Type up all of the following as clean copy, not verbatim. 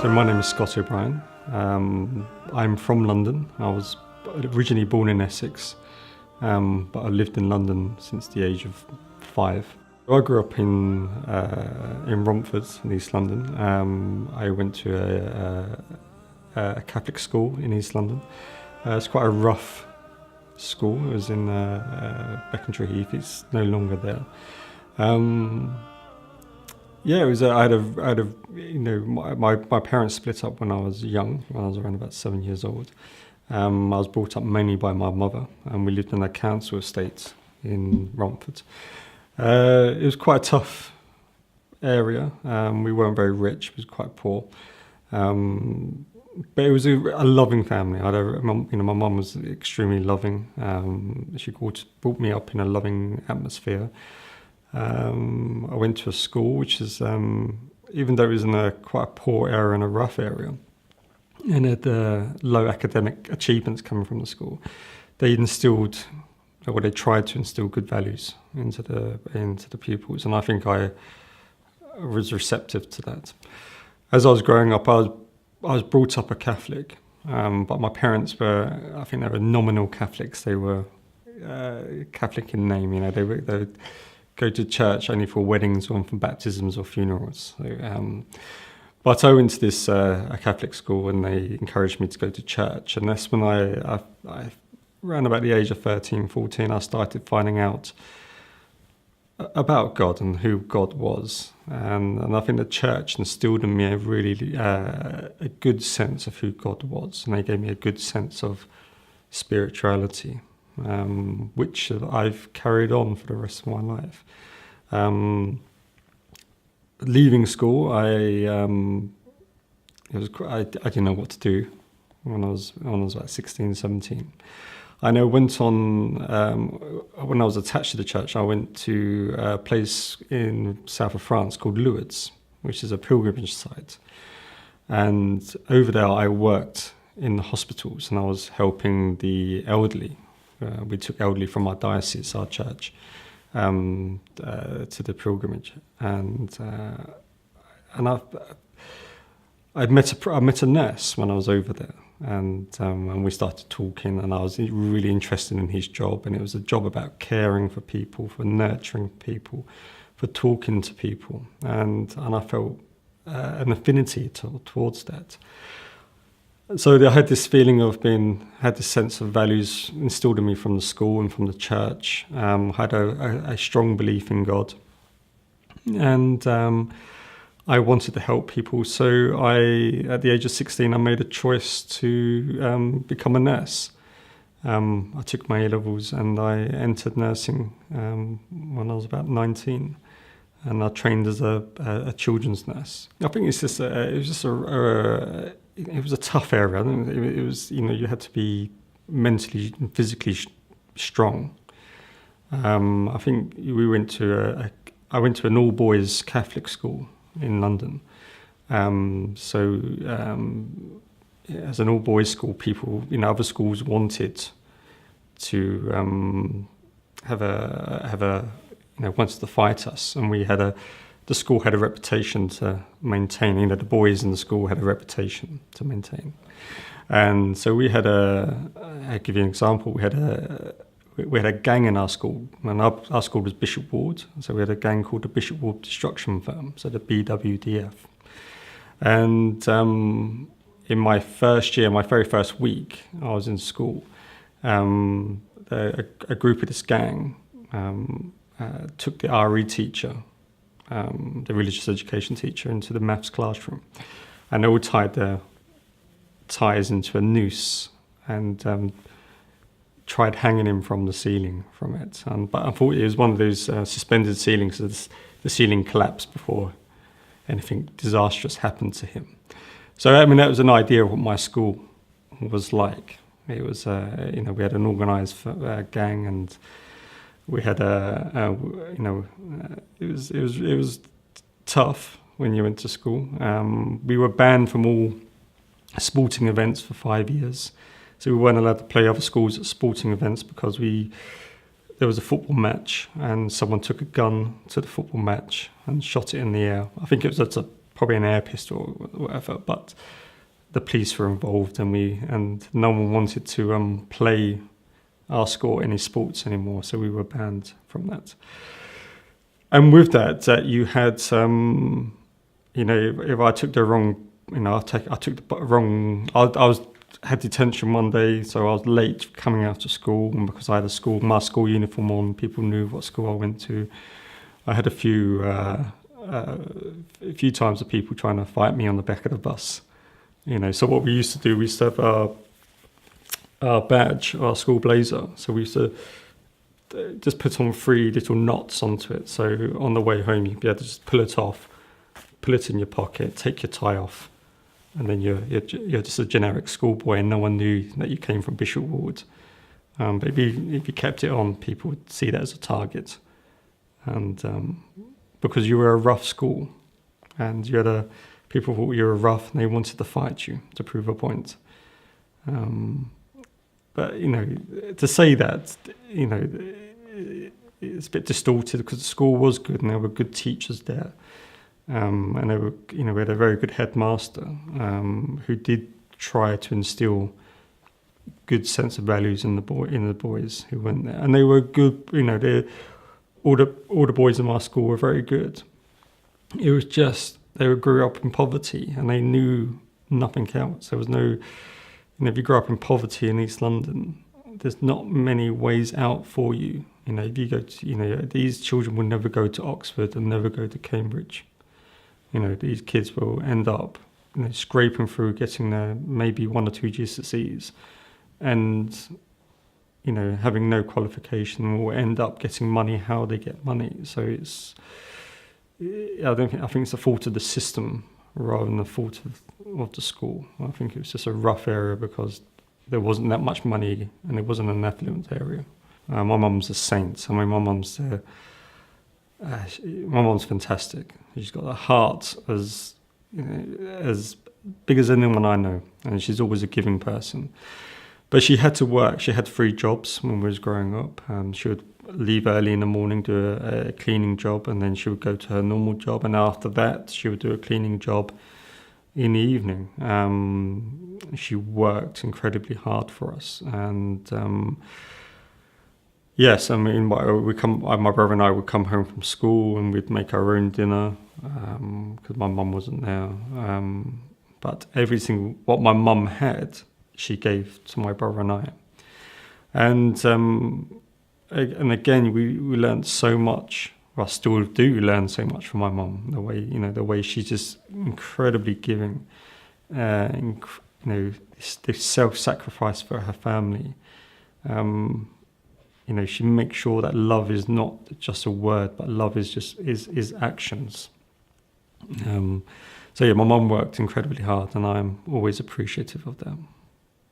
So my name is Scott O'Brien. I'm from London. I was originally born in Essex, but I lived in London since the age of 5. I grew up in Romford, in East London. I went to a Catholic school in East London. It's quite a rough school. It was in Becontree Heath. It's no longer there. Yeah, it was. My parents split up when I was young. When I was around about 7 years old. I was brought up mainly by my mother, and we lived in a council estate in Romford. It was quite a tough area. We weren't very rich. We was quite poor, but it was a loving family. My mum was extremely loving. She brought me up in a loving atmosphere. I went to a school which is, even though it was in quite a poor area and a rough area, and had low academic achievements coming from the school, they tried to instill good values into the pupils, and I think I was receptive to that. As I was growing up, I was brought up a Catholic, but my parents I think they were nominal Catholics. They were Catholic in name, they would go to church only for weddings or for baptisms or funerals. So, but I went to this a Catholic school, and they encouraged me to go to church. And that's when I around about the age of 13, 14, I started finding out about God and who God was. And I think the church instilled in me a good sense of who God was. And they gave me a good sense of spirituality, which I've carried on for the rest of my life. Leaving school, I didn't know what to do when I was about 16, 17. I know went on, when I was attached to the church, I went to a place in south of France called Lourdes, which is a pilgrimage site. And over there I worked in the hospitals, and I was helping the elderly. We took elderly from our diocese, our church, to the pilgrimage, and I met a nurse when I was over there, and we started talking, and I was really interested in his job, and it was a job about caring for people, for nurturing people, for talking to people, and I felt an affinity towards that. So I had this feeling had this sense of values instilled in me from the school and from the church. Had a strong belief in God, and I wanted to help people. So at the age of 16, I made a choice to become a nurse. I took my A-levels and I entered nursing when I was about 19. And I trained as a children's nurse. I think it was a tough area. It was, you had to be mentally and physically strong. I think I went to an all-boys Catholic school in London. As an all-boys school, people, other schools wanted to wanted to fight us, and the school had a reputation to maintain. The boys in the school had a reputation to maintain, and so we had I'll give you an example. We had a gang in our school, and our school was Bishop Ward, so we had a gang called the Bishop Ward Destruction Firm, so the BWDF. And in my first year, my very first week, I was in school. A group of this gang took the RE teacher, the religious education teacher, into the maths classroom, and they all tied their ties into a noose and tried hanging him from the ceiling from it. But unfortunately, it was one of those suspended ceilings, so the ceiling collapsed before anything disastrous happened to him. So that was an idea of what my school was like. It was, we had an organised gang, and we had it was tough when you went to school. We were banned from all sporting events for 5 years, so we weren't allowed to play other schools at sporting events because there was a football match and someone took a gun to the football match and shot it in the air. I think it was at a probably an air pistol or whatever, but the police were involved, and no one wanted to play our school any sports anymore, so we were banned from that. And with that, you had if I took the wrong, I took the wrong. Had detention one day, so I was late coming out of school, and because I had my school uniform on, people knew what school I went to. I had a few times of people trying to fight me on the back of the bus. So what we used to do, we used to have our badge, our school blazer. So we used to just put on 3 little knots onto it. So on the way home, you'd be able to just pull it off, pull it in your pocket, take your tie off, and then you're just a generic schoolboy, and no one knew that you came from Bishop Ward. But if you kept it on, people would see that as a target, and because you were a rough school, and people thought you were rough, and they wanted to fight you to prove a point. But to say that, it's a bit distorted, because the school was good and there were good teachers there. And they were, we had a very good headmaster who did try to instill good sense of values in the boys who went there, and they were good. All the boys in my school were very good. It was just they grew up in poverty and they knew nothing else. There was no, if you grew up in poverty in East London, there's not many ways out for you. If you go to, these children will never go to Oxford and never go to Cambridge. These kids will end up scraping through, getting their maybe 1 or 2 GCSEs, and having no qualification, will end up getting money how they get money. So I think it's a fault of the system rather than the fault of the school. I think it was just a rough area because there wasn't that much money and it wasn't an affluent area. My mum's a saint. My mum's fantastic. She's got a heart as big as anyone I know, and she's always a giving person. But she had to work. She had 3 jobs when we was growing up. She would leave early in the morning, do a cleaning job, and then she would go to her normal job. And after that, she would do a cleaning job in the evening. She worked incredibly hard for us, and yes, I mean, my brother and I would come home from school and we'd make our own dinner because my mum wasn't there. But everything what my mum had, she gave to my brother and I. And again, we learned so much. Well, I still do learn so much from my mum. The way she's just incredibly giving. This self-sacrifice for her family. She makes sure that love is not just a word, but love is actions. So my mum worked incredibly hard, and I'm always appreciative of that.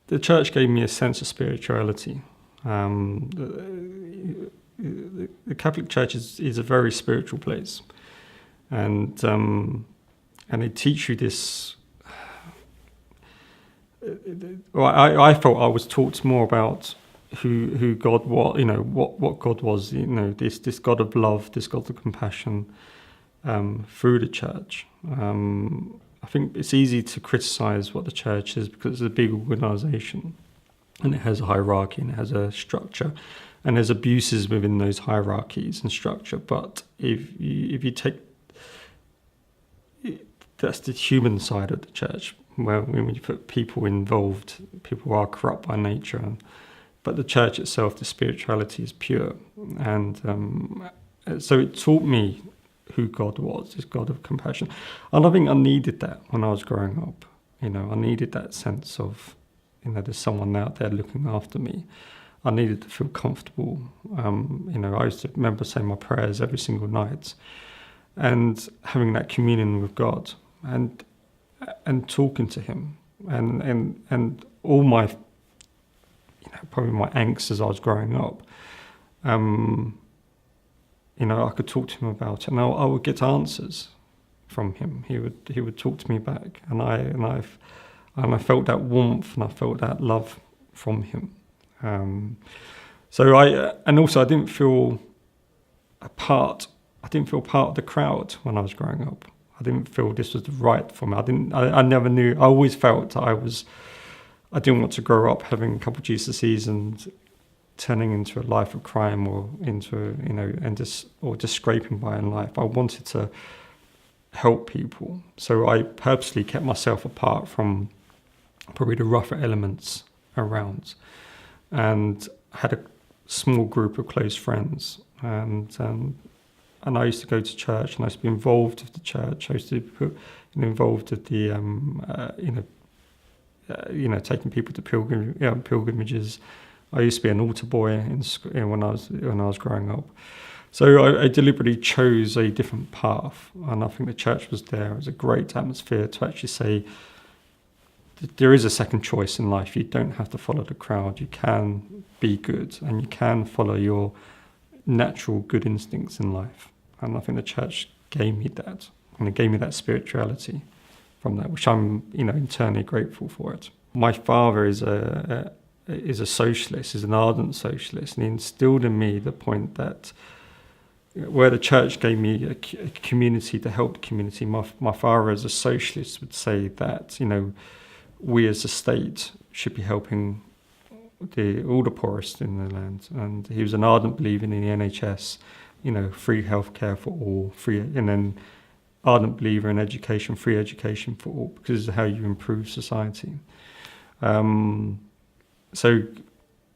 The church gave me a sense of spirituality. The Catholic Church is a very spiritual place, and they teach you this. I felt I was taught more about who God was, what God was, this God of love, this God of compassion, through the church. I think it's easy to criticize what the church is because it's a big organization and it has a hierarchy and it has a structure and there's abuses within those hierarchies and structure. But if you take, that's the human side of the church, where when you put people involved, people are corrupt by nature. But the church itself, the spirituality is pure. And so it taught me who God was, this God of compassion. And I think I needed that when I was growing up. I needed that sense of, there's someone out there looking after me. I needed to feel comfortable. I used to remember saying my prayers every single night and having that communion with God and talking to him and all my, probably my angst as I was growing up. I could talk to him about it, and I would get answers from him. He would talk to me back, and I felt that warmth and I felt that love from him. So I didn't feel a part. I didn't feel part of the crowd when I was growing up. I didn't feel this was right for me. I never knew. I always felt I didn't want to grow up having a couple of GCSEs and turning into a life of crime or into, just scraping by in life. I wanted to help people. So I purposely kept myself apart from probably the rougher elements around, and had a small group of close friends. And I used to go to church, and I used to be involved with the church. I used to be involved with the, taking people to pilgrimages. I used to be an altar boy when I was growing up. So I deliberately chose a different path, and I think the church was there. It was a great atmosphere to actually say there is a second choice in life. You don't have to follow the crowd. You can be good, and you can follow your natural good instincts in life. And I think the church gave me that, and it gave me that spirituality from that, which I'm, internally grateful for it. My father is a socialist, is an ardent socialist, and he instilled in me the point that where the church gave me a community to help the community, my father as a socialist would say that, we as a state should be helping all the poorest in the land. And he was an ardent believer in the NHS, free healthcare for all, and then ardent believer in education, free education for all, because it's how you improve society. So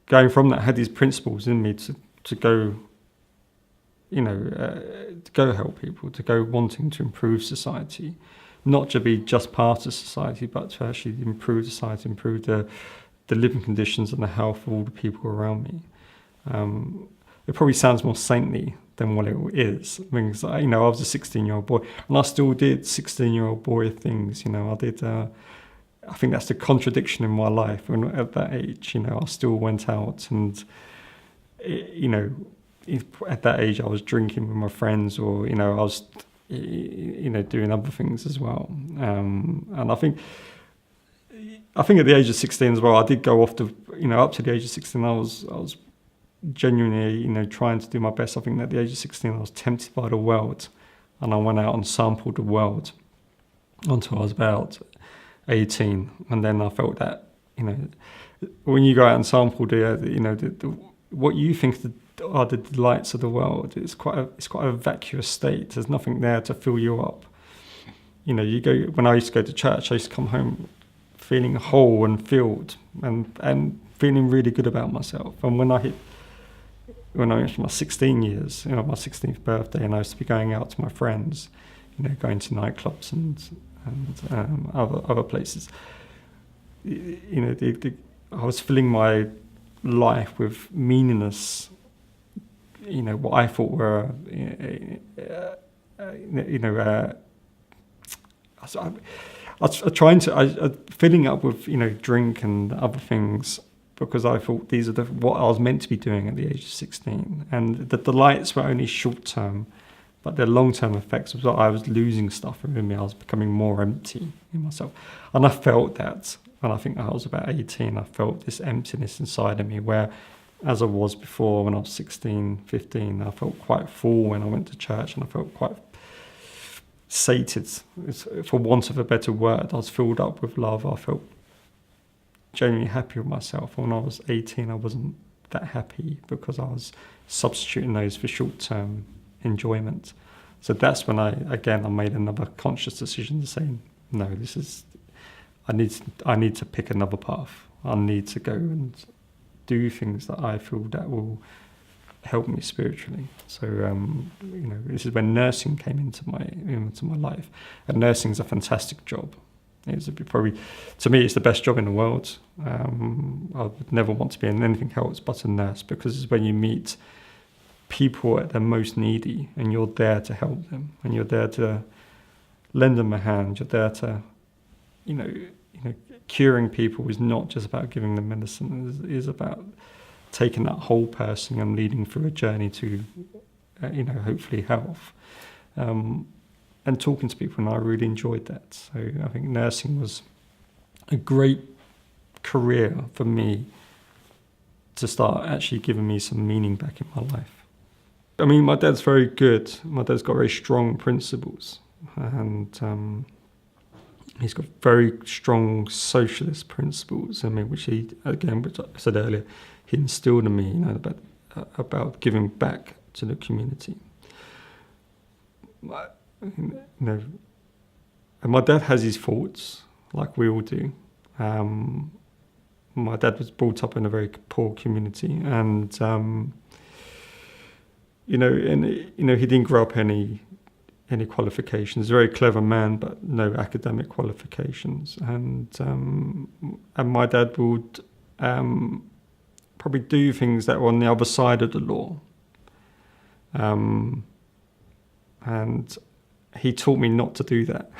going from that, I had these principles in me to go, to go help people, to go wanting to improve society, not to be just part of society, but to actually improve society, improve the living conditions and the health of all the people around me. It probably sounds more saintly than what it is. I mean, I was a 16-year-old boy, and I still did 16-year-old boy things. I did. I think that's the contradiction in my life. When at that age, I still went out, and at that age, I was drinking with my friends, or I was, doing other things as well. And I think at the age of 16 as well, I did go off to, up to the age of 16, I was genuinely, trying to do my best. I think at the age of 16, I was tempted by the world, and I went out and sampled the world until I was about 18. And then I felt that, when you go out and sample what you think are the delights of the world, it's quite a vacuous state. There's nothing there to fill you up. When I used to go to church, I used to come home feeling whole and filled, and feeling really good about myself. And when I went my 16 years, my 16th birthday, and I used to be going out to my friends, going to nightclubs and other places. I was filling my life with meaningless, what I thought were, filling up with, drink and other things, because I thought these are what I was meant to be doing at the age of 16. And the delights were only short term, but the long term effects was that I was losing stuff within me. I was becoming more empty in myself. And I felt that, and I think I was about 18, I felt this emptiness inside of me, where as I was before when I was 16, 15, I felt quite full when I went to church, and I felt quite sated, for want of a better word. I was filled up with love. I felt genuinely happy with myself. When I was 18, I wasn't that happy, because I was substituting those for short-term enjoyment. So that's when I made another conscious decision to say, no, I need to pick another path. I need to go and do things that I feel that will help me spiritually. So this is when nursing came into my life, and nursing is a fantastic job. It's probably, to me, it's the best job in the world. I would never want to be in anything else but a nurse, because it's when you meet people at their most needy, and you're there to help them, and you're there to lend them a hand. You're there to, curing people is not just about giving them medicine. It is about taking that whole person and leading through a journey to, hopefully health. And talking to people, and I really enjoyed that. So I think nursing was a great career for me to start actually giving me some meaning back in my life. I mean, my dad's very good. My dad's got very strong principles. and he's got very strong socialist principles. I mean, which he, again, which I said earlier, he instilled in me, about giving back to the community. And my dad has his faults, like we all do. My dad was brought up in a very poor community, and he didn't grow up any qualifications. He's a very clever man, but no academic qualifications. And my dad would probably do things that were on the other side of the law. And he taught me not to do that.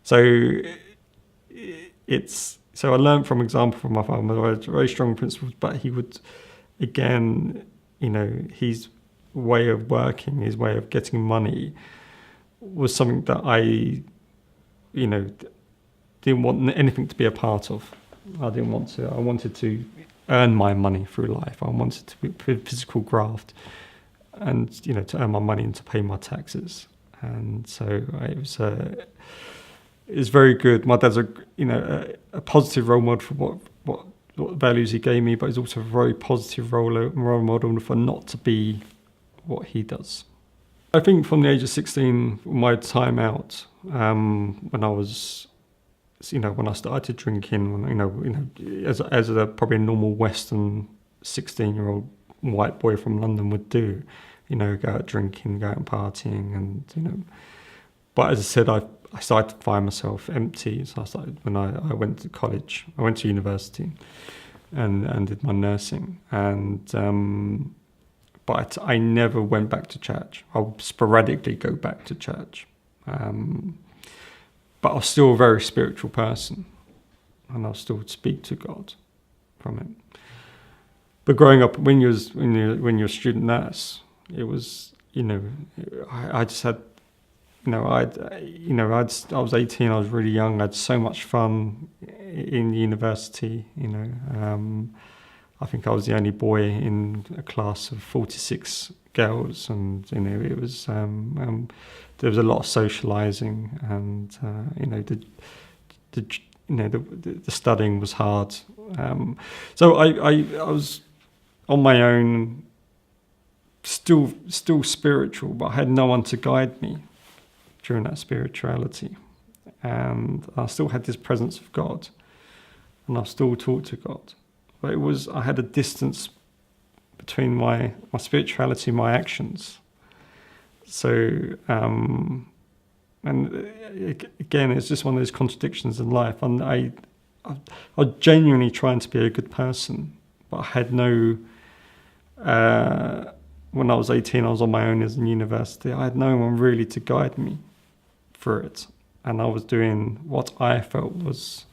So I learned from example from my father, very strong principles, but he would, again, his way of working, his way of getting money was something that I, didn't want anything to be a part of. I didn't want to. I wanted to earn my money through life. I wanted to be physical graft, and to earn my money and to pay my taxes. And so it was very good. My dad's a positive role model for what values he gave me, but he's also a very positive role model for not to be what he does. I think from the age of 16, my time out, when I started drinking, as a probably a normal Western 16-year-old white boy from London would do, go out drinking, go out partying, and But as I said, I started to find myself empty. So I started when I went to college. I went to university, and did my nursing, and. But I never went back to church. I would sporadically go back to church. But I was still a very spiritual person, and I still would speak to God from it. But growing up, when you're a student nurse, it was, I just had, I was 18, I was really young, I had so much fun in university, I think I was the only boy in a class of 46 girls, and it was there was a lot of socialising, and the studying was hard. So I was on my own, still spiritual, but I had no one to guide me during that spirituality, and I still had this presence of God, and I still talked to God. But I had a distance between my spirituality and my actions. So, and again, it's just one of those contradictions in life. And I was genuinely trying to be a good person, but I had no, when I was 18, I was on my own as in university. I had no one really to guide me through it. And I was doing what I felt was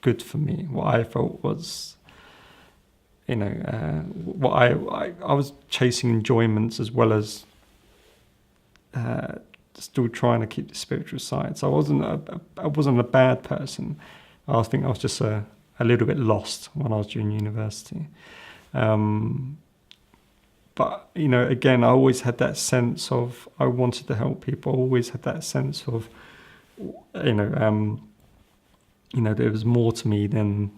good for me, what I felt was, what I was chasing enjoyments as well as still trying to keep the spiritual side. So I wasn't a bad person. I think I was just a little bit lost when I was during university. But again, I always had that sense of I wanted to help people. I always had that sense of there was more to me than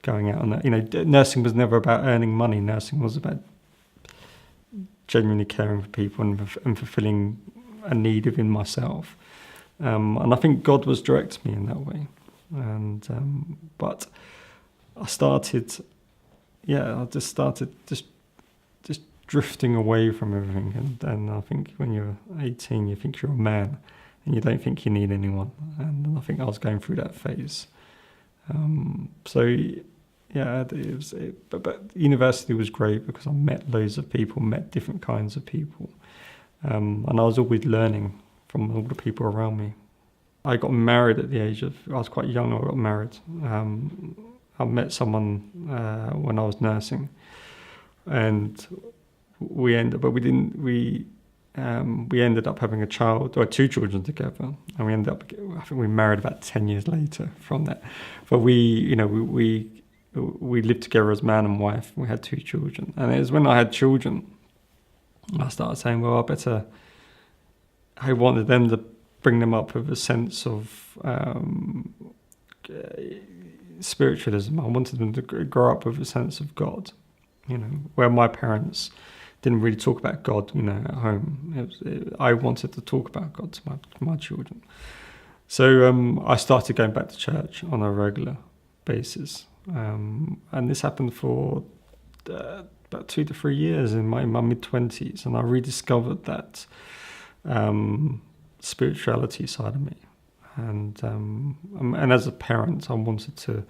going out on that. Nursing was never about earning money. Nursing was about genuinely caring for people and fulfilling a need within myself. And I think God was directing me in that way. And but I just started drifting away from everything. And I think when you're 18, you think you're a man and you don't think you need anyone. And I think I was going through that phase. But university was great because I met loads of people, met different kinds of people, and I was always learning from all the people around me. I got married at the age of, I was quite young when I got married. I met someone when I was nursing, and we ended up having a child, or 2 children together, and I think we married about 10 years later from that. But we lived together as man and wife. We had 2 children, and it was when I had children, I started saying, well, I wanted them to bring them up with a sense of spiritualism. I wanted them to grow up with a sense of God, where my parents didn't really talk about God, at home. I wanted to talk about God to my children. So I started going back to church on a regular basis. And this happened for about 2 to 3 years in my mid-20s. And I rediscovered that spirituality side of me. And as a parent, I wanted to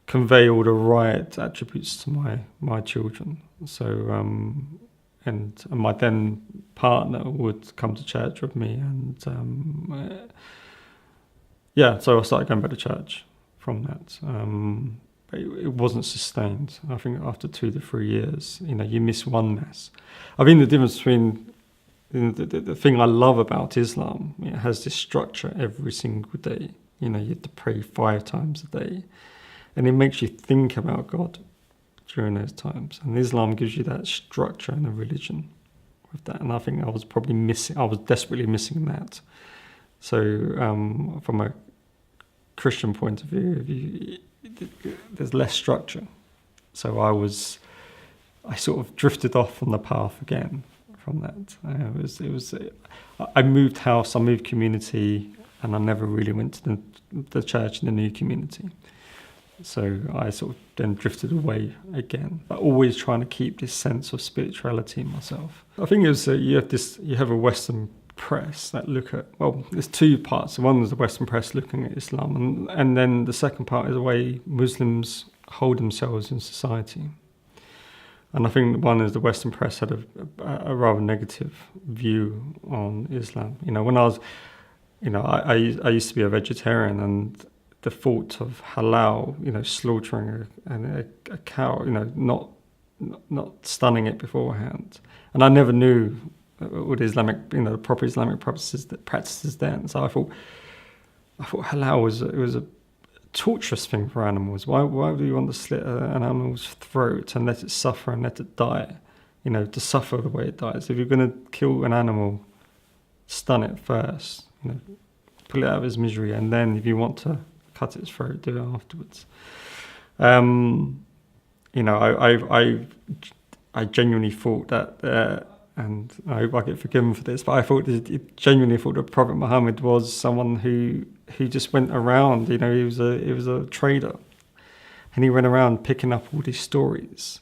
convey all the right attributes to my children. So, and my then partner would come to church with me, and so I started going back to church from that. But it wasn't sustained. I think after 2 to 3 years, you miss one mass. I think the difference between the thing I love about Islam, it has this structure every single day. You have to pray 5 times a day. And it makes you think about God during those times. And Islam gives you that structure and a religion with that. And I think I was desperately missing that. So from a Christian point of view, there's less structure. So I sort of drifted off on the path again from that. I moved house, I moved community, and I never really went to the church in the new community. So I sort of then drifted away again, but always trying to keep this sense of spirituality in myself. I think it's you have a Western press that look at, there's 2 parts. One is the Western press looking at Islam, and then the second part is the way Muslims hold themselves in society. And I think one is the Western press had a rather negative view on Islam. When I was, I used to be a vegetarian, and the thought of halal, slaughtering a cow, not stunning it beforehand. And I never knew all the Islamic, the proper Islamic practices then. So I thought halal was a torturous thing for animals. Why do you want to slit an animal's throat and let it suffer and let it die? To suffer the way it dies. If you're going to kill an animal, stun it first. Pull it out of its misery, and then if you want to cut its throat, do it afterwards. I genuinely thought that, and I hope I get forgiven for this, but I genuinely thought that Prophet Muhammad was someone who just went around. He was a trader, and he went around picking up all these stories,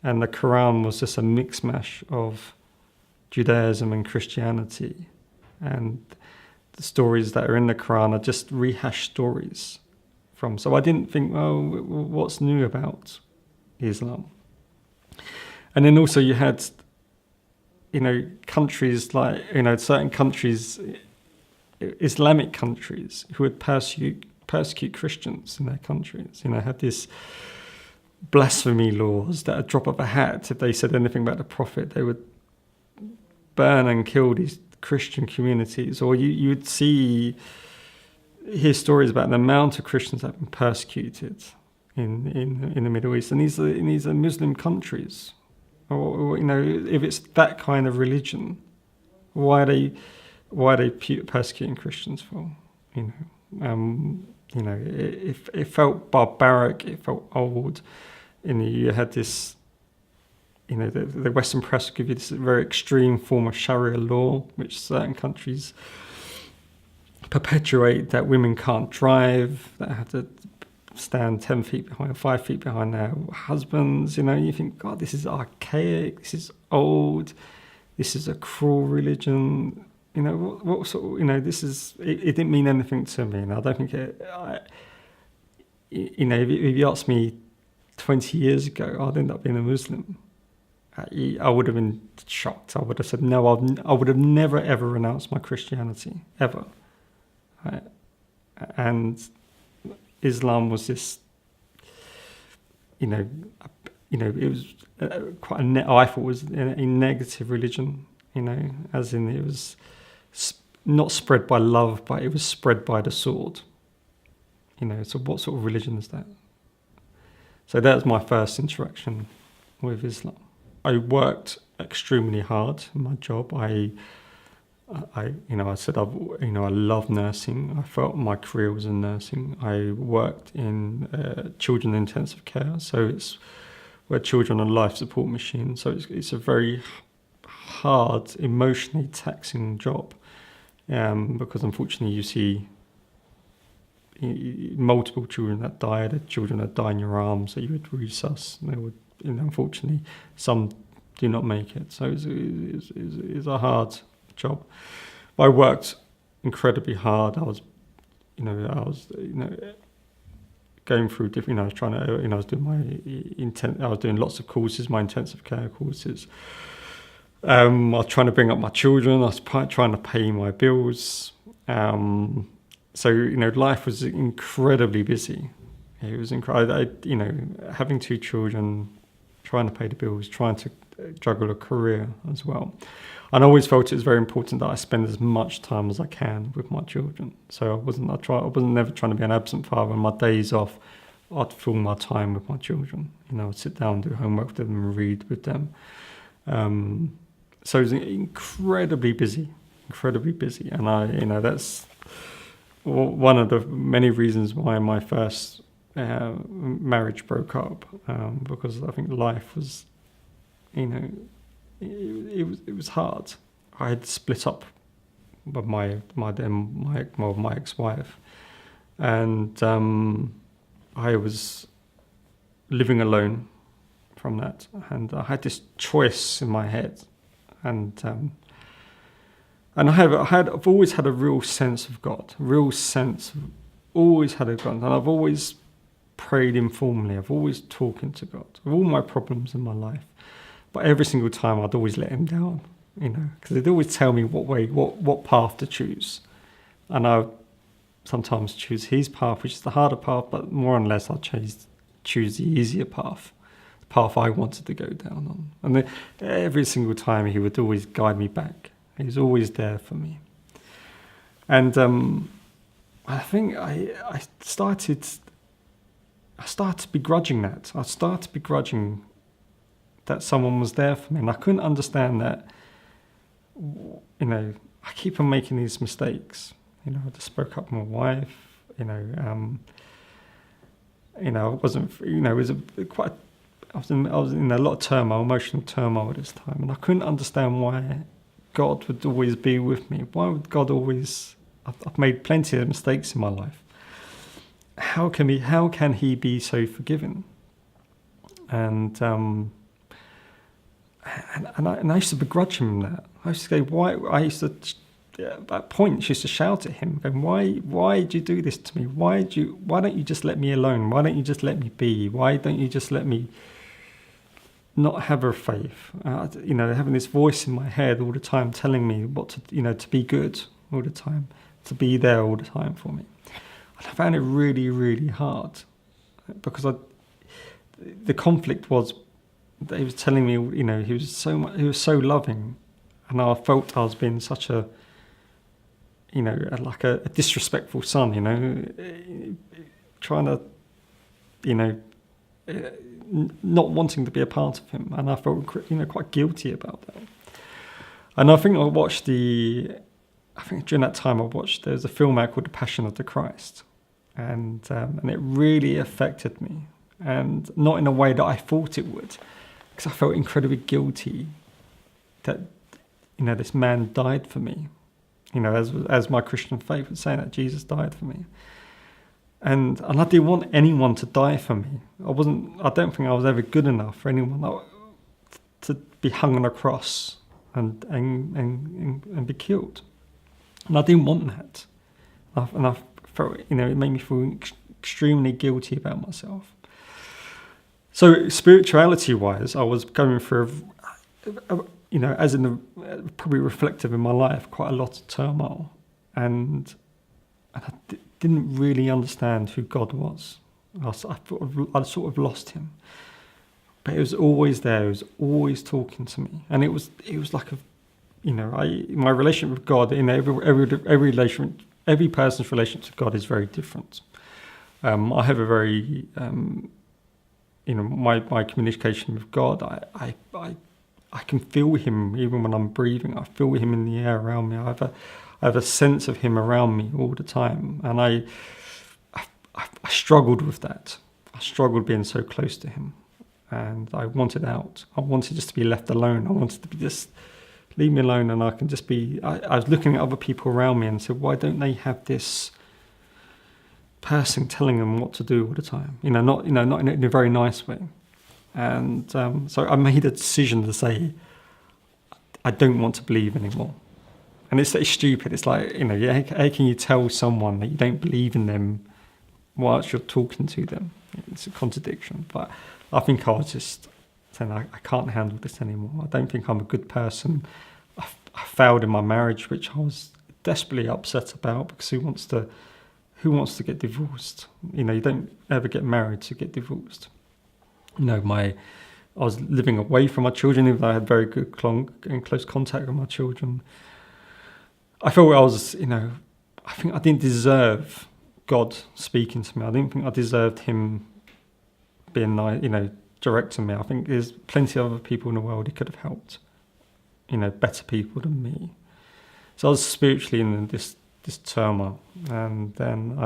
and the Quran was just a mix mash of Judaism and Christianity, and the stories that are in the Quran are just rehashed stories from. So I didn't think, what's new about Islam? And then also you had, countries like, certain countries, Islamic countries, who would persecute Christians in their countries. Had this blasphemy laws that at a drop of a hat, if they said anything about the Prophet, they would burn and kill these Christian communities. Or you would hear stories about the amount of Christians that have been persecuted in the Middle East, and these are Muslim countries. Or if it's that kind of religion, why are they persecuting Christians for? It felt barbaric. It felt old. You had this. The Western press would give you this very extreme form of Sharia law, which certain countries perpetuate, that women can't drive, that have to stand 10 feet behind, 5 feet behind their husbands. You think, God, this is archaic, this is old, this is a cruel religion. What sort of, this is, it didn't mean anything to me. And I don't think if you asked me 20 years ago, I'd end up being a Muslim, I would have been shocked. I would have said, no, I would have never, ever renounced my Christianity, ever. Right? And Islam was this, it was quite I thought it was a negative religion, as in it was not spread by love, but it was spread by the sword. So what sort of religion is that? So that was my first interaction with Islam. I worked extremely hard in my job. I I said, I love nursing. I felt my career was in nursing. I worked in children intensive care, so it's where children on life support machines. So it's a very hard, emotionally taxing job, because unfortunately you see multiple children that die. The children that die in your arms that you would resusc. They would, unfortunately, some do not make it. So it's a hard job. I worked incredibly hard. I was going through different. I was trying to. I was doing I was doing lots of courses, my intensive care courses. I was trying to bring up my children. I was trying to pay my bills. So life was incredibly busy. It was incredible. Having 2 children, trying to pay the bills, trying to juggle a career as well. And I always felt it was very important that I spend as much time as I can with my children. So I wasn't never trying to be an absent father. On my days off, I'd fill my time with my children. I'd sit down, do homework with them, and read with them. So it was incredibly busy, and that's one of the many reasons why my first marriage broke up, because I think life was, it was hard. I had split up with my ex-wife, and I was living alone from that, and I had this choice in my head, and I've always had a real sense of God, always had a God, and I've always prayed informally. I've always talking to God with all my problems in my life, but every single time I'd always let Him down, because He'd always tell me what path to choose, and I sometimes choose His path, which is the harder path, but more or less I choose the easier path, the path I wanted to go down on, and every single time He would always guide me back. He was always there for me, and I think I started begrudging that. I started begrudging that someone was there for me, and I couldn't understand that. I keep on making these mistakes. I just spoke up with my wife. I wasn't. It was quite. I was in a lot of turmoil, emotional turmoil at this time, and I couldn't understand why God would always be with me. Why would God always? I've made plenty of mistakes in my life. How can He be so forgiving? And I used to begrudge Him that. I used to go, why? I used to, at that point, I used to shout at Him, going, why do you do this to me? Why don't you just let me alone? Why don't you just let me be? Why don't you just let me not have a faith? Having this voice in my head all the time telling me what to, to be good all the time, to be there all the time for me. And I found it really, really hard, because the conflict was that He was telling me, He was so loving, and I felt I was being such a, like a disrespectful son, trying to, not wanting to be a part of Him, and I felt, quite guilty about that. And I think during that time there's a film out called The Passion of the Christ, and it really affected me, and not in a way that I thought it would, because I felt incredibly guilty that this man died for me, as my Christian faith was saying, that Jesus died for me. And I didn't want anyone to die for me. I don't think I was ever good enough for anyone to be hung on a cross and be killed. And I didn't want that. And I felt, it made me feel extremely guilty about myself. So spirituality-wise, I was going through, as in probably reflective in my life, quite a lot of turmoil, and I didn't really understand who God was. I sort of lost Him, but He was always there. He was always talking to me, and it was like my relationship with God. Every person's relationship to God is very different. I have a very my communication with God. I can feel him even when I'm breathing. I feel him in the air around me. I have a sense of him around me all the time, and I struggled with that. I struggled being so close to him, and I wanted out. I wanted just to be left alone. I wanted to be just leave me alone, and I can just be. I was looking at other people around me and said, why don't they have this person telling them what to do all the time? Not in a very nice way. And so I made a decision to say, I don't want to believe anymore. And it's stupid. It's like, how can you tell someone that you don't believe in them whilst you're talking to them? It's a contradiction. But I think I was just saying, I can't handle this anymore. I don't think I'm a good person. I failed in my marriage, which I was desperately upset about, because who wants to get divorced? You don't ever get married to get divorced. I was living away from my children, even though I had very good and close contact with my children. I felt I was, I think I didn't deserve God speaking to me. I didn't think I deserved him being nice, directing me. I think there's plenty of other people in the world he could have helped, better people than me. So I was spiritually in this turmoil, and then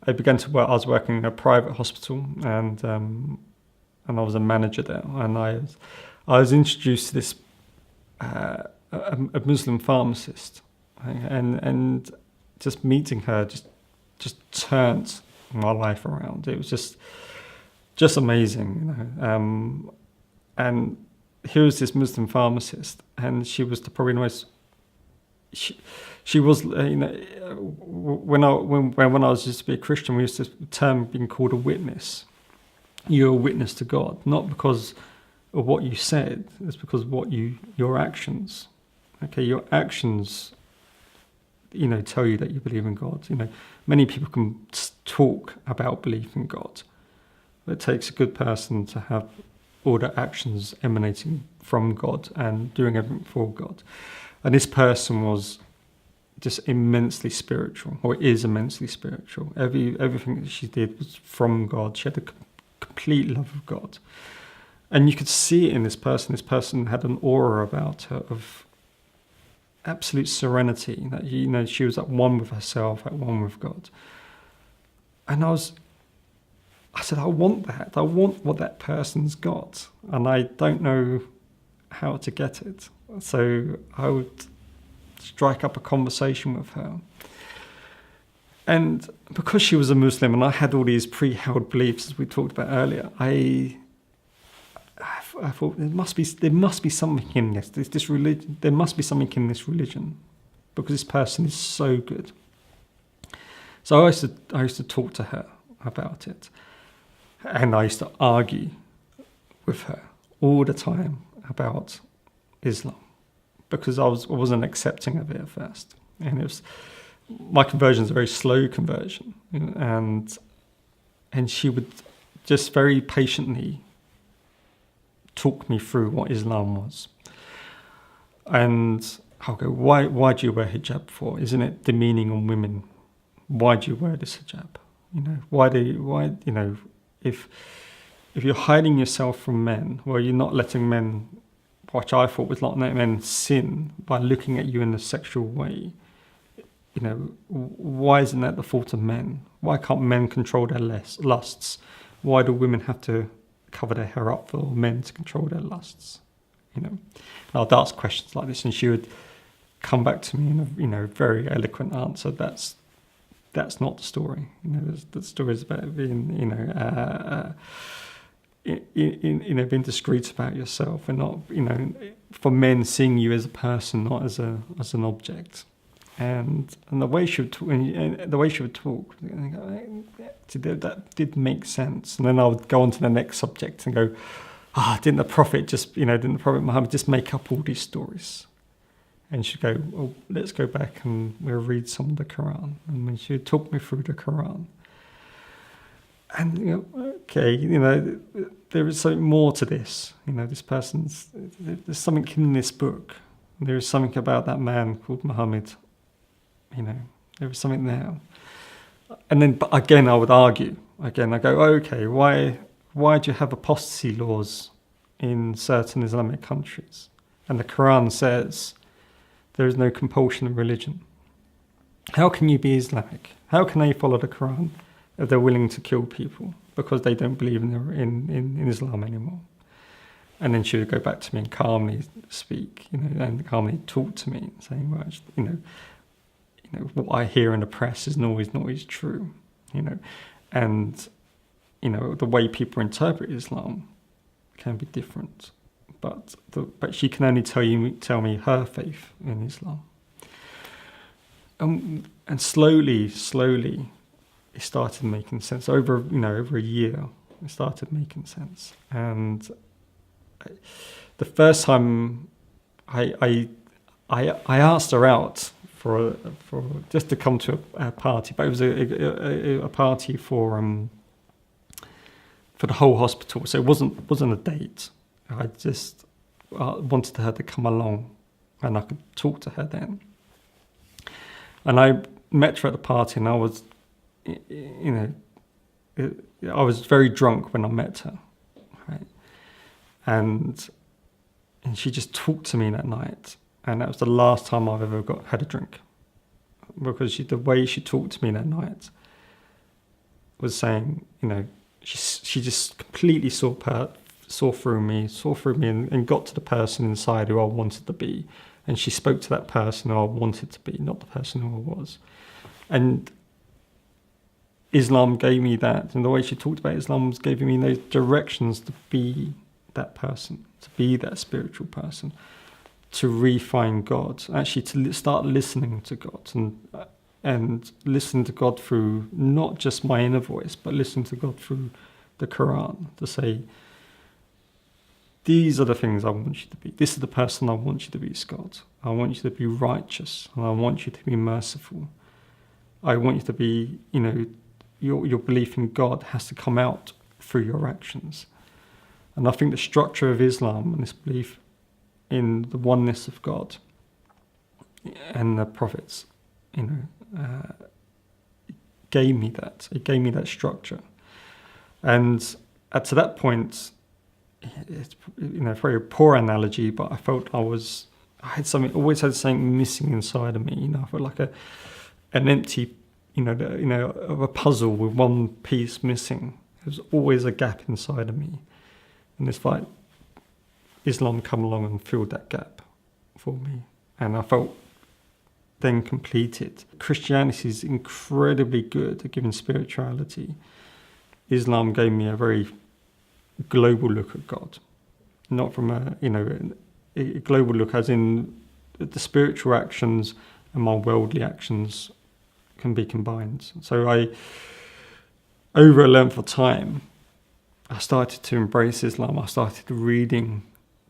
I began to work. I was working in a private hospital, and I was a manager there. And I was introduced to this a Muslim pharmacist, and just meeting her just turned my life around. It was just amazing, and here was this Muslim pharmacist, and she was probably the most. She was, when I was just to be a Christian, we used to term being called a witness. You're a witness to God, not because of what you said, it's because of your actions. Okay, your actions, tell you that you believe in God. Many people can talk about belief in God, but it takes a good person to have all their actions emanating from God and doing everything for God. And this person was just immensely spiritual, or is immensely spiritual. Everything that she did was from God. She had a complete love of God. And you could see it in this person. This person had an aura about her of absolute serenity, that she was at one with herself, at one with God. And I said, I want that. I want what that person's got. And I don't know how to get it. So I would strike up a conversation with her. And because she was a Muslim and I had all these pre-held beliefs, as we talked about earlier, I thought there must be something in this religion. There must be something in this religion, because this person is so good. So I used to talk to her about it, and I used to argue with her all the time about Islam, because I wasn't accepting of it at first, and my conversion is a very slow conversion, and she would just very patiently talk me through what Islam was. And I'll go, why do you wear hijab for? Isn't it demeaning on women? Why do you wear this hijab? If you're hiding yourself from men, well, you're not letting men, which I thought was not letting men sin by looking at you in a sexual way. Why isn't that the fault of men? Why can't men control their lusts? Why do women have to cover their hair up for men to control their lusts? And I'd ask questions like this, and she would come back to me in a very eloquent answer. That's not the story. The story is about being being discreet about yourself, and not for men seeing you as a person, not as an object. And the way she would talk, that did make sense. And then I would go on to the next subject and go, didn't the Prophet Muhammad just make up all these stories? And she'd go, well, let's go back and we'll read some of the Quran. And then she would talk me through the Quran. And, there is something more to this. There's something in this book. There is something about that man called Muhammad. There was something there. And then, but again, I would argue. Again, I go, okay, why do you have apostasy laws in certain Islamic countries. And the Quran says there is no compulsion of religion. How can you be Islamic? How can they follow the Quran if they're willing to kill people because they don't believe in Islam anymore? And then she would go back to me and calmly speak, and calmly talk to me, saying, well, what I hear in the press is not always true, and the way people interpret Islam can be different, but she can only tell me her faith in Islam. And slowly, it started making sense. Over a year, it started making sense. And the first time I asked her out for just to come to a party, but it was a party for the whole hospital, so it wasn't a date. I just wanted her to come along, and I could talk to her then. And I met her at the party, and I was, I was very drunk when I met her, right? And she just talked to me that night, and that was the last time I've ever had a drink, because the way she talked to me that night was saying, she just completely saw through me, and got to the person inside who I wanted to be. And she spoke to that person who I wanted to be, not the person who I was. And Islam gave me that, and the way she talked about Islam was giving me those directions to be that person, to be that spiritual person, to refine God, actually to start listening to God, and listen to God through not just my inner voice, but listen to God through the Quran, to say, these are the things I want you to be. This is the person I want you to be, Scott. I want you to be righteous, and I want you to be merciful. I want you to be, your belief in God has to come out through your actions. And I think the structure of Islam and this belief in the oneness of God and the prophets, gave me that. It gave me that structure. And to that point, it's very poor analogy, but I felt always had something missing inside of me. I felt like an empty, of a puzzle with one piece missing. There was always a gap inside of me, and it's like Islam come along and filled that gap for me, and I felt then completed. Christianity is incredibly good at giving spirituality. Islam gave me a very global look at God, not from a global look as in the spiritual actions and my worldly actions can be combined. So over a length of time, I started to embrace Islam. I started reading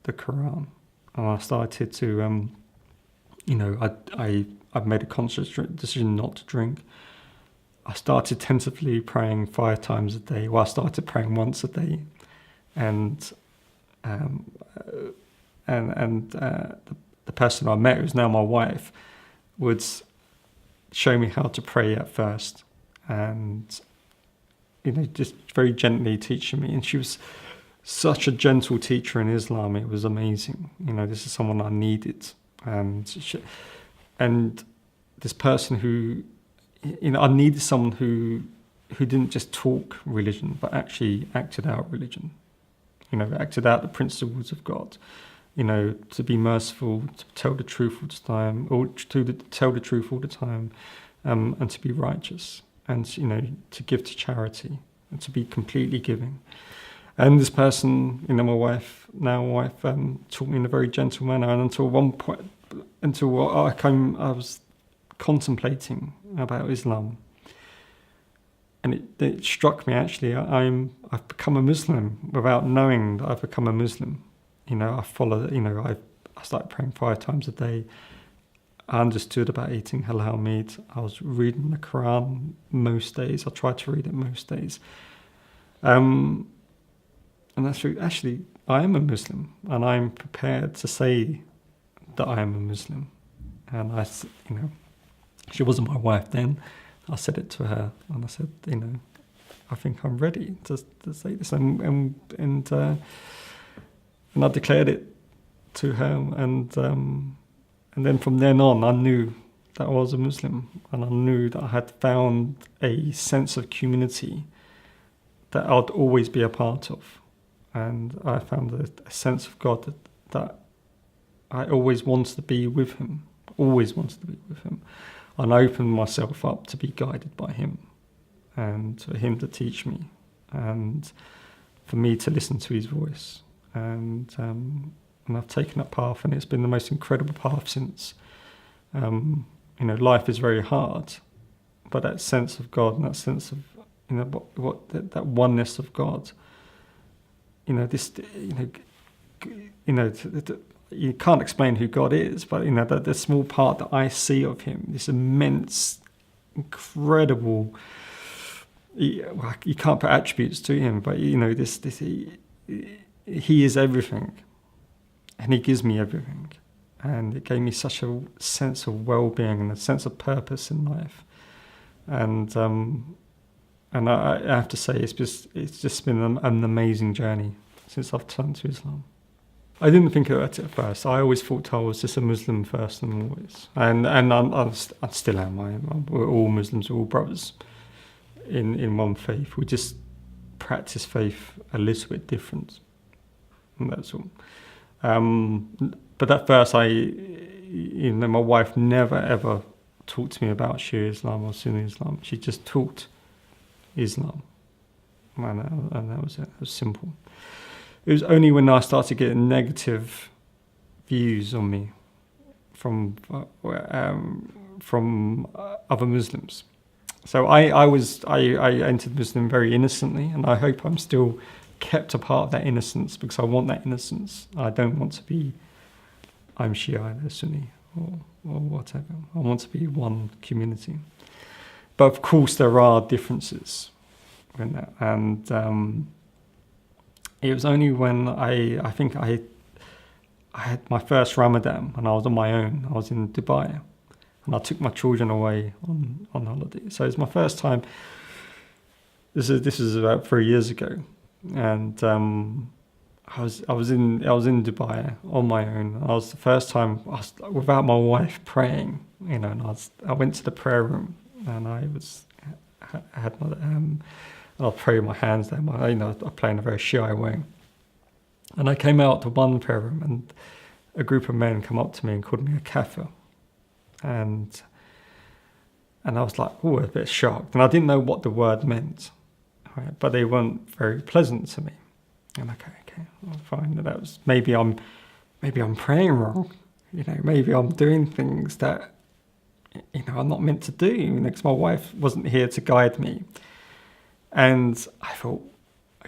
the Quran, and I started to, I made a conscious decision not to drink. I started tentatively praying 5 times a day. Well, I started praying once a day. And the person I met, who's now my wife, would show me how to pray at first, and just very gently teaching me. And she was such a gentle teacher in Islam. It was amazing. This is someone I needed, and this person who, I needed someone who didn't just talk religion, but actually acted out religion. Acted out the principles of God, to be merciful, to tell the truth all the time, or to tell the truth all the time, and to be righteous, and, to give to charity, and to be completely giving. And this person, my wife, taught me in a very gentle manner, and until one point, I was contemplating about Islam. And it struck me, actually, I've become a Muslim without knowing that I've become a Muslim. I followed, I started praying 5 times a day. I understood about eating halal meat. I was reading the Quran most days. I tried to read it most days. And actually, I am a Muslim, and I'm prepared to say that I am a Muslim. And she wasn't my wife then. I said it to her, and I said, I think I'm ready to say this, and I declared it to her, and then from then on, I knew that I was a Muslim, and I knew that I had found a sense of community that I'd always be a part of, and I found a sense of God that I always wanted to be with Him, and I opened myself up to be guided by Him, and for Him to teach me, and for me to listen to His voice, and I've taken that path, and it's been the most incredible path since. Life is very hard, but that sense of God and that sense of that oneness of God. You can't explain who God is, but the small part that I see of Him, this immense, incredible. You can't put attributes to Him, but He is everything, and He gives me everything. And it gave me such a sense of well-being and a sense of purpose in life. And I have to say, it's just been an amazing journey since I've turned to Islam. I didn't think about it at first. I always thought I was just a Muslim first and always. And I still am. We're all Muslims, we're all brothers in one faith. We just practice faith a little bit different. And that's all. But at first, my wife never ever talked to me about Shia Islam or Sunni Islam. She just taught Islam, and that was it. It was simple. It was only when I started getting negative views on me from other Muslims. So I entered Muslim very innocently, and I hope I'm still kept a part of that innocence, because I want that innocence. I don't want to be, I'm Shia, they're Sunni, or whatever. I want to be one community. But of course there are differences in that. And it was only when I think I had my first Ramadan, and I was on my own. I was in Dubai, and I took my children away on holiday. So it's my first time. This is about 3 years ago. And I was in Dubai on my own. I was the first time without my wife praying, and I went to the prayer room, and I had my and I'll pray with my hands down. I play in a very shy way. And I came out to one prayer room, and a group of men come up to me and called me a kafir, and I was like, a bit shocked, and I didn't know what the word meant. Right, but they weren't very pleasant to me. And okay, well, fine. That was maybe I'm praying wrong. Maybe I'm doing things that I'm not meant to do. Because my wife wasn't here to guide me. And I thought,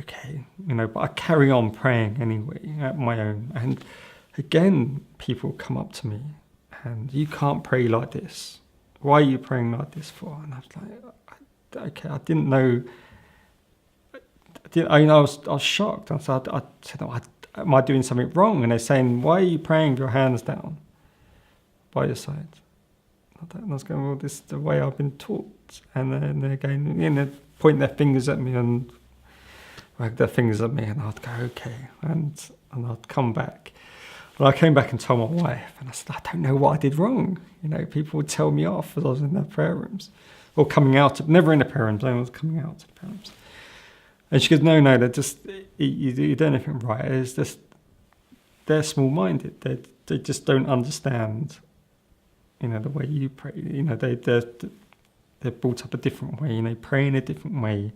okay, but I carry on praying anyway at my own. And again, people come up to me, and you can't pray like this. Why are you praying like this for? And I was like, okay, I didn't know. I was shocked. I said, am I doing something wrong? And they're saying, why are you praying with your hands down by your side? And I was going, well, this is the way I've been taught. And then they're going, they're pointing their fingers at me and wag their fingers at me, and I'd go, okay, and I'd come back. And I came back and told my wife, and I said, I don't know what I did wrong. People would tell me off as I was in their prayer rooms, or coming out, never in the prayer rooms, I was coming out to the prayer rooms. And she goes, no, they're just, you do anything right. It's just, they're small-minded. They just don't understand, the way you pray. They're brought up a different way, pray in a different way.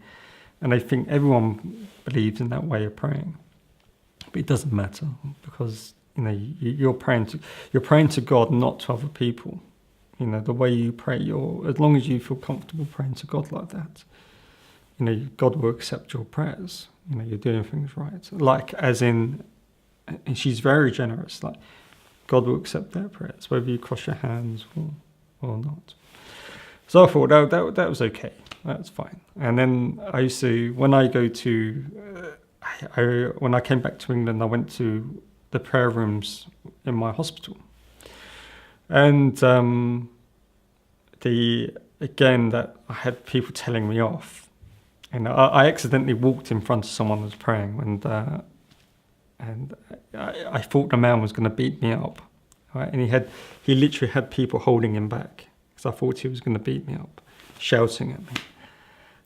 And they think everyone believes in that way of praying. But it doesn't matter, because, you're praying to God, not to other people. The way you pray, as long as you feel comfortable praying to God like that, God will accept your prayers. You're doing things right. Like, as in, and she's very generous. Like, God will accept their prayers, whether you cross your hands or not. So I thought that was okay. That's fine. And then I used to, when I came back to England, I went to the prayer rooms in my hospital. And that I had people telling me off. I accidentally walked in front of someone who was praying, and I thought the man was going to beat me up, right? And he literally had people holding him back because I thought he was going to beat me up, shouting at me.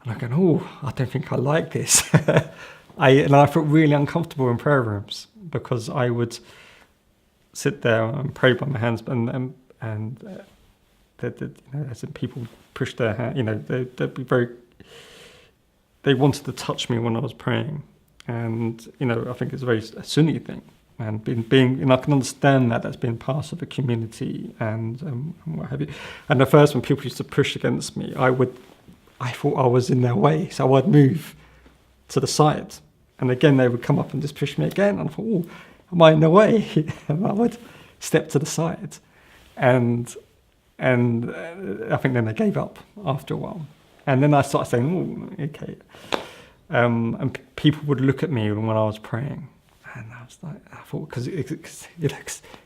And I go, oh, I don't think I like this. And I felt really uncomfortable in prayer rooms because I would sit there and pray by my hands, and as people push their hand, they'd be very. They wanted to touch me when I was praying, and I think it's a very Sunni thing, and and I can understand that that's been part of a community and what have you. And at first, when people used to push against me, I thought I was in their way, so I'd move to the side, and again they would come up and just push me again, and I thought, oh, am I in the way? And I would step to the side, and I think then they gave up after a while. And then I started saying, oh, okay. And people would look at me when I was praying. And I was like, I thought, because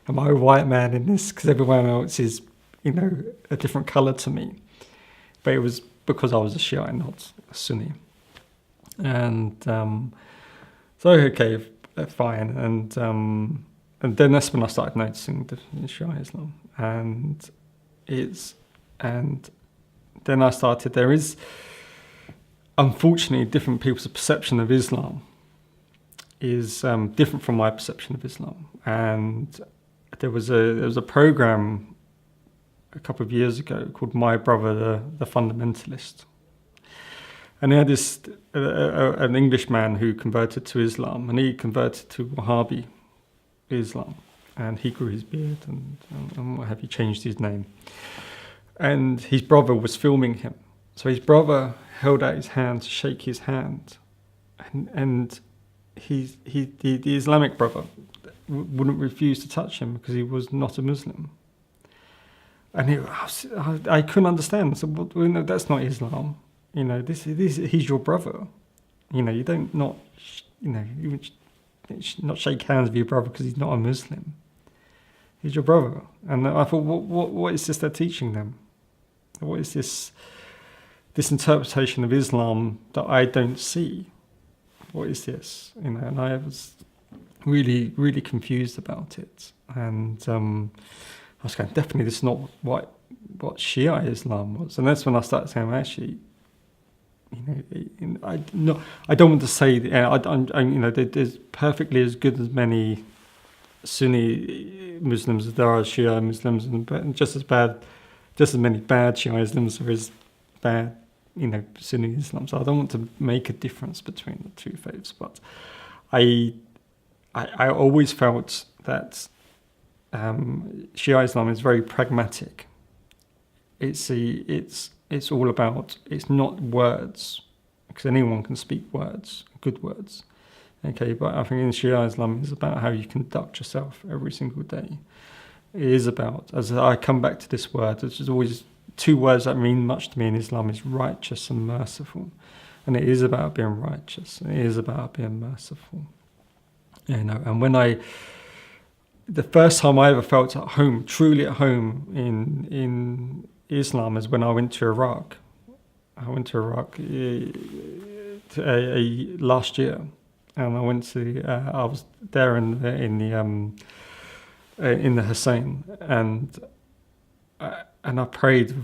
am I a white man in this? Because everyone else is, a different colour to me. But it was because I was a Shiite, not a Sunni. And so, okay, fine. And then that's when I started noticing the Shiite Islam. And then I started, there is, unfortunately, different people's perception of Islam is different from my perception of Islam. And there was a program a couple of years ago called My Brother, the Fundamentalist. And he had an Englishman who converted to Islam, and he converted to Wahhabi Islam. And he grew his beard and what have you, changed his name. And his brother was filming him. So his brother held out his hand to shake his hand. And the Islamic brother wouldn't refuse to touch him because he was not a Muslim. And I couldn't understand. So, well, no, that's not Islam. He's your brother. You don't not shake hands with your brother because he's not a Muslim. He's your brother. And I thought, what is this they're teaching them? What is this interpretation of Islam that I don't see? What is this? And I was really, really confused about it. And I was going, definitely this is not what Shia Islam was. And that's when I started saying, well, actually, I don't want to say there's perfectly as good as many Sunni Muslims as there are Shia Muslims, and just as many bad Shia Muslims there is bad, Sunni Islam. So I don't want to make a difference between the two faiths, but I always felt that Shia Islam is very pragmatic. It's all about, it's not words, because anyone can speak words, good words. Okay, but I think in Shia Islam it's about how you conduct yourself every single day. It is about, as I come back to this word, which is always two words that mean much to me in Islam, is righteous and merciful. And it is about being righteous, and it is about being merciful. And the first time I ever felt at home, truly at home in Islam, is when I went to Iraq. I went to Iraq last year, and I was there in the Hussein, and I prayed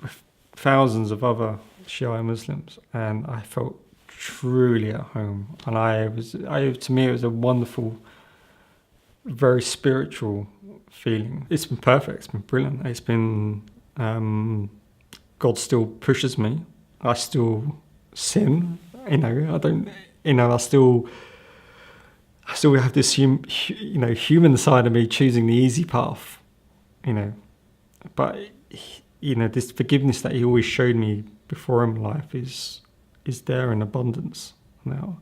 with thousands of other Shia Muslims, and I felt truly at home. And to me, it was a wonderful, very spiritual feeling. It's been perfect. It's been brilliant. It's been God still pushes me. I still sin. I don't. I still have this human side of me choosing the easy path. But this forgiveness that He always showed me before in life is there in abundance now.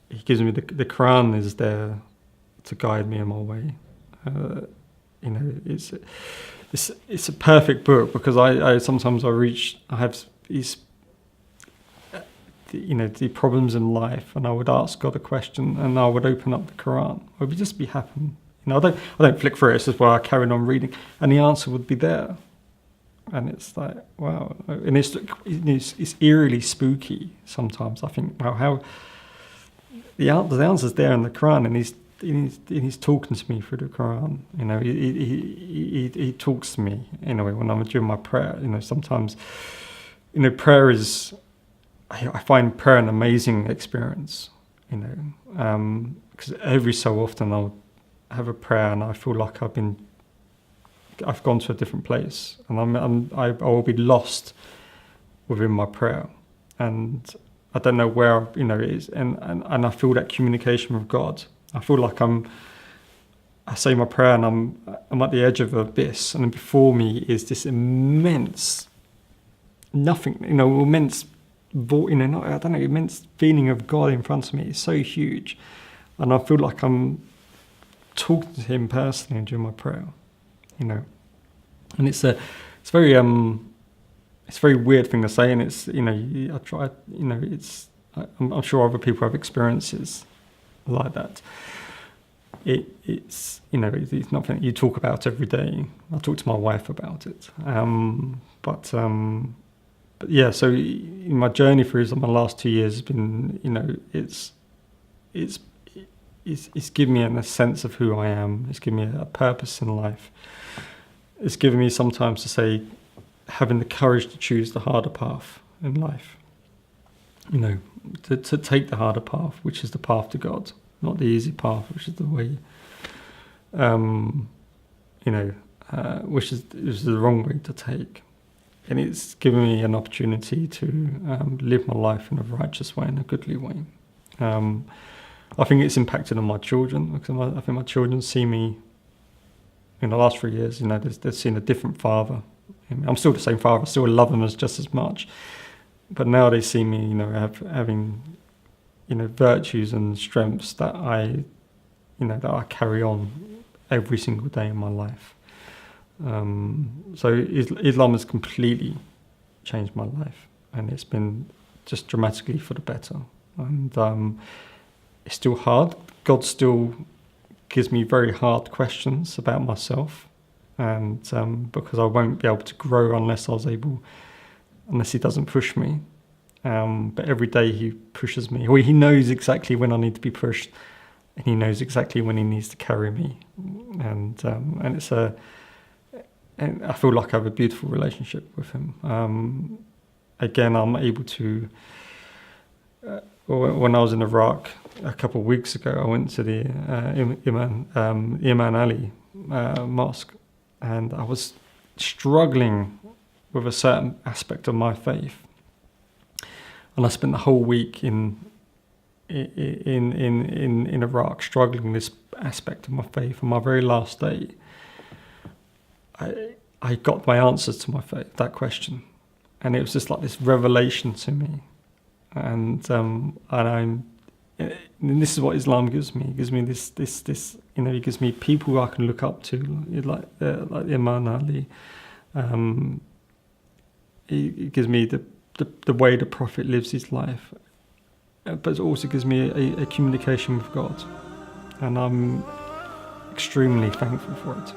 He gives me the Quran is there to guide me in my way. It's a perfect book, because I sometimes I have these the problems in life, and I would ask God a question, and I would open up the Quran. I would just be happy. I don't flick through it. It's just where I carried on reading, and the answer would be there. And it's like, wow. And it's eerily spooky sometimes. I think, wow, the answer's there in the Quran, and he's talking to me through the Quran. You know, he talks to me in a way when I'm doing my prayer. You know, sometimes, you know, prayer is, I find prayer an amazing experience. You know, because every so often I'll have a prayer and I feel like I've gone to a different place, and I will be lost within my prayer, and I don't know where, you know, it is, and I feel that communication with God. I feel like I say my prayer and I'm at the edge of an abyss, and before me is this immense nothing, you know, immense, you know, I don't know, immense feeling of God in front of me. It's so huge, and I feel like I'm talking to Him personally during my prayer, you know, and it's a very weird thing to say, and it's, you know, I try, you know, I'm sure other people have experiences like that. It's you know, it's nothing you talk about every day. I talk to my wife about it, but yeah. So in my journey through my last 2 years has been, you know, it's given me a sense of who I am. It's given me a purpose in life. It's given me sometimes to say, having the courage to choose the harder path in life. You know, to take the harder path, which is the path to God, not the easy path, which is the way, you know, which is the wrong way to take. And it's given me an opportunity to live my life in a righteous way, in a goodly way. I think it's impacted on my children, because I think my children see me in the last 3 years, you know, they've seen a different father. I'm still the same father, I still love them just as much. But now they see me, you know, having, you know, virtues and strengths that I carry on every single day in my life. So Islam has completely changed my life, and it's been just dramatically for the better. And it's still hard. God still gives me very hard questions about myself, and because I won't be able to grow unless He doesn't push me. But every day He pushes me. Or He knows exactly when I need to be pushed, and He knows exactly when He needs to carry me. And and I feel like I have a beautiful relationship with Him. Again, I'm able to. When I was in Iraq a couple of weeks ago, I went to the Imam Ali mosque, and I was struggling with a certain aspect of my faith. And I spent the whole week in Iraq struggling with this aspect of my faith. On my very last day, I got my answers to my faith, that question, and it was just like this revelation to me. And this is what Islam gives me. It gives me this, you know, it gives me people who I can look up to, like Imam Ali. It gives me the way the Prophet lives his life, but it also gives me a communication with God, and I'm extremely thankful for it.